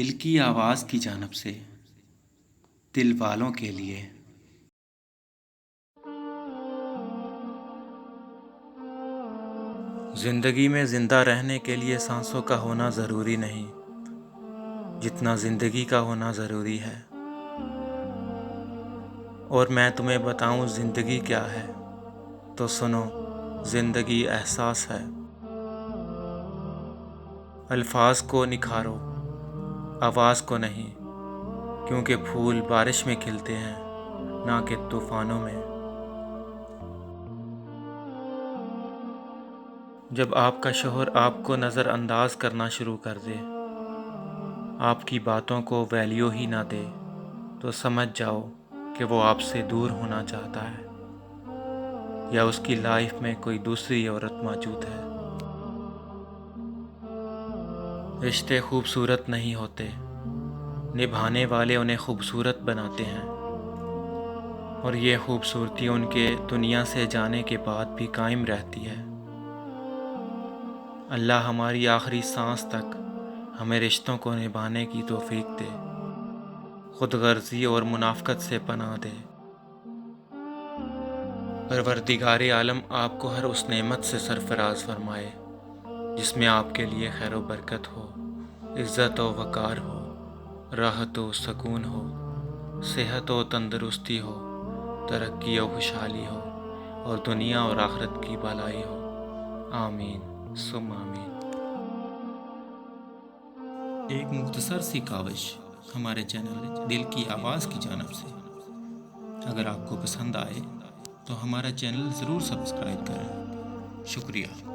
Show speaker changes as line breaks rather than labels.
دل کی آواز کی جانب سے دل والوں کے لیے۔ زندگی میں زندہ رہنے کے لیے سانسوں کا ہونا ضروری نہیں جتنا زندگی کا ہونا ضروری ہے۔ اور میں تمہیں بتاؤں زندگی کیا ہے تو سنو، زندگی احساس ہے۔ الفاظ کو نکھارو، آواز کو نہیں، کیونکہ پھول بارش میں کھلتے ہیں نہ کہ طوفانوں میں۔ جب آپ کا شوہر آپ کو نظر انداز کرنا شروع کر دے، آپ کی باتوں کو ویلیو ہی نہ دے، تو سمجھ جاؤ کہ وہ آپ سے دور ہونا چاہتا ہے یا اس کی لائف میں کوئی دوسری عورت موجود ہے۔ رشتے خوبصورت نہیں ہوتے، نبھانے والے انہیں خوبصورت بناتے ہیں، اور یہ خوبصورتی ان کے دنیا سے جانے کے بعد بھی قائم رہتی ہے۔ اللہ ہماری آخری سانس تک ہمیں رشتوں کو نبھانے کی توفیق دے، خود غرضی اور منافقت سے پناہ دے۔ پروردگار عالم آپ کو ہر اس نعمت سے سرفراز فرمائے جس میں آپ کے لیے خیر و برکت ہو، عزت و وقار ہو، راحت و سکون ہو، صحت و تندرستی ہو، ترقی و خوشحالی ہو، اور دنیا اور آخرت کی بھلائی ہو۔ آمین ثم آمین۔ ایک مختصر سی کاوش ہمارے چینل دل کی آواز کی جانب سے۔ اگر آپ کو پسند آئے تو ہمارا چینل ضرور سبسکرائب کریں۔ شکریہ۔